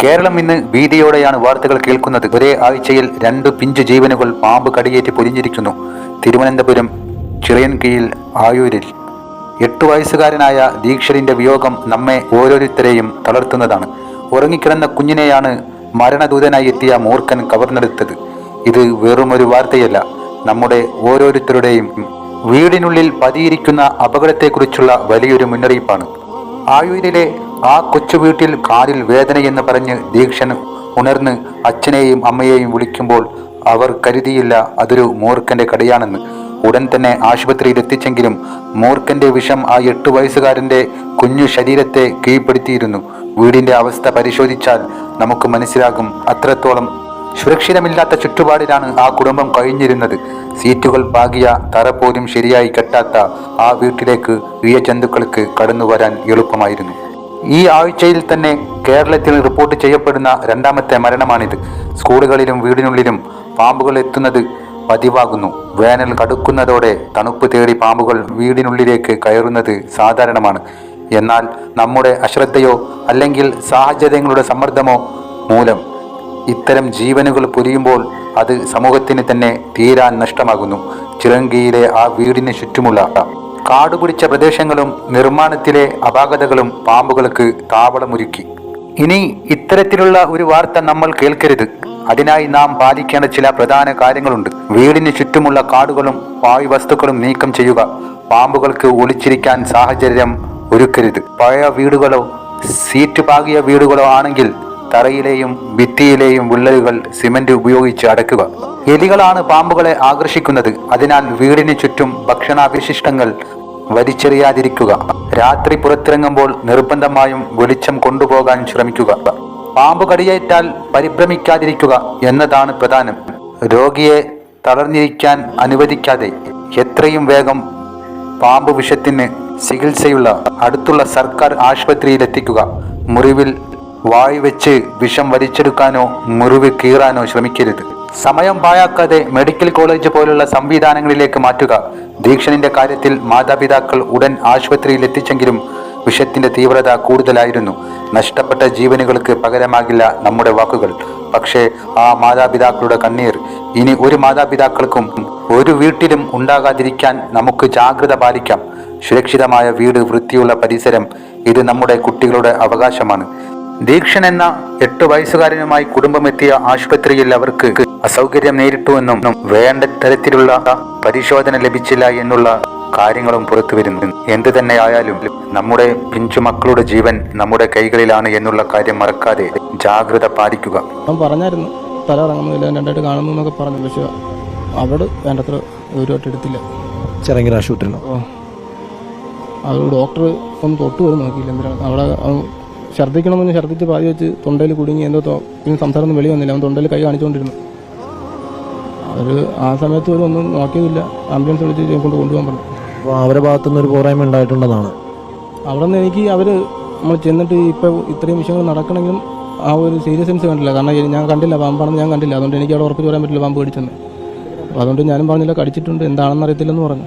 കേരളം ഇന്ന് ഭീതിയോടെയാണ് വാർത്തകൾ കേൾക്കുന്നത്. ഒരേ ആഴ്ചയിൽ 2 പിഞ്ചു ജീവനുകൾ പാമ്പ് കടിയേറ്റ് പൊലിഞ്ഞിരിക്കുന്നു. തിരുവനന്തപുരം ചിറയൻകീഴിൽ ആയൂരിൽ 8 വയസ്സുകാരനായ ദീക്ഷരിന്റെ വിയോഗം നമ്മെ ഓരോരുത്തരെയും തളർത്തുന്നതാണ്. ഉറങ്ങിക്കിടന്ന കുഞ്ഞിനെയാണ് മരണദൂതനായി എത്തിയ മൂർഖൻ കവർന്നെടുത്തത്. ഇത് വെറുമൊരു വാർത്തയല്ല, നമ്മുടെ ഓരോരുത്തരുടെയും വീടിനുള്ളിൽ പതിയിരിക്കുന്ന അപകടത്തെക്കുറിച്ചുള്ള വലിയൊരു മുന്നറിയിപ്പാണ്. ആയൂരിലെ ആ കൊച്ചു വീട്ടിൽ കാലിൽ വേദനയെന്ന് പറഞ്ഞ് ദീക്ഷൻ ഉണർന്ന് അച്ഛനെയും അമ്മയെയും വിളിക്കുമ്പോൾ അവർ കരുതിയില്ല അതൊരു മൂർഖന്റെ കടിയാണെന്ന്. ഉടൻ തന്നെ ആശുപത്രിയിൽ എത്തിച്ചെങ്കിലും മൂർഖന്റെ വിഷം ആ 8 വയസ്സുകാരന്റെ കുഞ്ഞു ശരീരത്തെ കീഴ്പ്പെടുത്തിയിരുന്നു. വീടിന്റെ അവസ്ഥ പരിശോധിച്ചാൽ നമുക്ക് മനസ്സിലാകും, അത്രത്തോളം സുരക്ഷിതമില്ലാത്ത ചുറ്റുപാടിലാണ് ആ കുടുംബം കഴിഞ്ഞിരുന്നത്. സീറ്റുകൾ പാകിയ തറ പോലും ശരിയായി കെട്ടാത്ത ആ വീട്ടിലേക്ക് ജന്തുക്കൾക്ക് കടന്നു വരാൻ എളുപ്പമായിരുന്നു. ഈ ആഴ്ചയിൽ തന്നെ കേരളത്തിൽ റിപ്പോർട്ട് ചെയ്യപ്പെടുന്ന 2ാമത്തെ മരണമാണിത്. സ്കൂളുകളിലും വീടിനുള്ളിലും പാമ്പുകൾ എത്തുന്നത് പതിവാകുന്നു. വേനൽ കടുക്കുന്നതോടെ തണുപ്പ് തേടി പാമ്പുകൾ വീടിനുള്ളിലേക്ക് കയറുന്നത് സാധാരണമാണ്. എന്നാൽ നമ്മുടെ അശ്രദ്ധയോ അല്ലെങ്കിൽ സാഹചര്യങ്ങളുടെ സമ്മർദ്ദമോ മൂലം ഇത്തരം ജീവനുകൾ പൊലിയുമ്പോൾ അത് സമൂഹത്തിന് തന്നെ തീരാൻ നഷ്ടമാകുന്നു. ചിറയൻകീഴിലെ ആ വീടിന് ചുറ്റുമുള്ള കാടുപിടിച്ച പ്രദേശങ്ങളും നിർമ്മാണത്തിലെ അപാകതകളും പാമ്പുകൾക്ക് താവളമൊരുക്കി. ഇനി ഇത്തരത്തിലുള്ള ഒരു വാർത്ത നമ്മൾ കേൾക്കരുത്. അതിനായി നാം പാലിക്കേണ്ട ചില പ്രധാന കാര്യങ്ങളുണ്ട്. വീടിന് ചുറ്റുമുള്ള കാടുകളും പാഴ്വസ്തുക്കളും നീക്കം ചെയ്യുക. പാമ്പുകൾക്ക് ഒളിച്ചിരിക്കാൻ സാഹചര്യം ഒരുക്കരുത്. പഴയ വീടുകളോ സീറ്റ് പാകിയ വീടുകളോ ആണെങ്കിൽ തറയിലെയും ഭിത്തിയിലെയും വിള്ളലുകൾ സിമന്റ് ഉപയോഗിച്ച് അടയ്ക്കുക. എലികളാണ് പാമ്പുകളെ ആകർഷിക്കുന്നത്. അതിനാൽ വീടിന് ചുറ്റും ഭക്ഷണാവശിഷ്ടങ്ങൾ വലിച്ചെറിയാതിരിക്കുക. രാത്രി പുറത്തിറങ്ങുമ്പോൾ നിർബന്ധമായും വെളിച്ചം കൊണ്ടുപോകാൻ ശ്രമിക്കുക. പാമ്പ് കടിയേറ്റാൽ പരിഭ്രമിക്കാതിരിക്കുക എന്നതാണ് പ്രധാനം. രോഗിയെ തളർന്നിരിക്കാൻ അനുവദിക്കാതെ എത്രയും വേഗം പാമ്പ് വിഷത്തിന് ചികിത്സയുള്ള അടുത്തുള്ള സർക്കാർ ആശുപത്രിയിലെത്തിക്കുക. മുറിവിൽ വായു വെച്ച് വിഷം വലിച്ചെടുക്കാനോ മുറിവ് കീറാനോ ശ്രമിക്കരുത്. സമയം പാഴാക്കാതെ മെഡിക്കൽ കോളേജ് പോലുള്ള സംവിധാനങ്ങളിലേക്ക് മാറ്റുക. ദീക്ഷണിന്റെ കാര്യത്തിൽ മാതാപിതാക്കൾ ഉടൻ ആശുപത്രിയിൽ എത്തിച്ചെങ്കിലും വിഷത്തിന്റെ തീവ്രത കൂടുതലായിരുന്നു. നഷ്ടപ്പെട്ട ജീവനുകൾക്ക് പകരമാകില്ല നമ്മുടെ വാക്കുകൾ, പക്ഷേ ആ മാതാപിതാക്കളുടെ കണ്ണീർ ഇനി ഒരു മാതാപിതാക്കൾക്കും ഒരു വീട്ടിലും ഉണ്ടാകാതിരിക്കാൻ നമുക്ക് ജാഗ്രത പാലിക്കാം. സുരക്ഷിതമായ വീട്, വൃത്തിയുള്ള പരിസരം, ഇത് നമ്മുടെ കുട്ടികളുടെ അവകാശമാണ്. ദീക്ഷൻ എന്ന 8 വയസ്സുകാരനുമായി കുടുംബമെത്തിയ ആശുപത്രിയിൽ അവർക്ക് അസൗകര്യം നേരിട്ടുവെന്നും വേണ്ട തരത്തിലുള്ള പരിശോധന ലഭിച്ചില്ല എന്നുള്ള കാര്യങ്ങളും പുറത്തു വരുന്നു. എന്തു തന്നെയായാലും നമ്മുടെ പിഞ്ചു മക്കളുടെ ജീവൻ നമ്മുടെ കൈകളിലാണ് എന്നുള്ള കാര്യം മറക്കാതെ ജാഗ്രത പാലിക്കുക. പറഞ്ഞായിരുന്നു തല ഇറങ്ങുന്നില്ല, 2ആയിട്ട് കാണുന്നു എന്നൊക്കെ പറഞ്ഞു. പക്ഷെ അവിടെ വേണ്ടത്ര ഒരുപായിട്ട് എടുത്തില്ല. ചിറങ്ങര ആശുപത്രിയിലോ അത് ഡോക്ടർ ഒന്ന് തൊട്ട് പോലും നോക്കിയില്ല. എന്തിനാണ് അവിടെ ഛർദ്ദിക്കണമെന്ന് ഛർദ്ദിച്ച് പാതി വെച്ച് തൊണ്ടയിൽ കുടുങ്ങി. എന്തോ പിന്നെ സംസാരമൊന്നും വെളി വന്നില്ല. അവൻ തൊണ്ടയിൽ കൈ കാണിച്ചുകൊണ്ടിരുന്നു. അവർ ആ സമയത്ത് ഒരു ഒന്നും നോക്കിയതില്ല. ആംബുലൻസ് വിളിച്ച് കൊണ്ടുപോകാൻ പറഞ്ഞു. അപ്പോൾ അവരുടെ ഭാഗത്തുനിന്ന് ഒരു പോരായ്മ ഉണ്ടായിട്ടുണ്ടെന്നാണ്. അവിടെ നിന്ന് എനിക്ക് നമ്മൾ ചെന്നിട്ട് ഇപ്പോൾ ഇത്രയും വിഷയങ്ങൾ നടക്കണമെങ്കിലും ആ ഒരു സീരിയസ്നെസ് കണ്ടില്ല. കാരണം ഞാൻ കണ്ടില്ല, പാമ്പാണെന്ന് ഞാൻ കണ്ടില്ല. അതുകൊണ്ട് എനിക്ക് അവിടെ ഉറപ്പിച്ച് പറയാൻ പറ്റില്ല പാമ്പ് കടിച്ചെന്ന്. അപ്പോൾ അതുകൊണ്ട് ഞാനും പറഞ്ഞില്ല കടിച്ചിട്ടുണ്ട്, എന്താണെന്ന് അറിയത്തില്ലെന്ന് പറഞ്ഞു.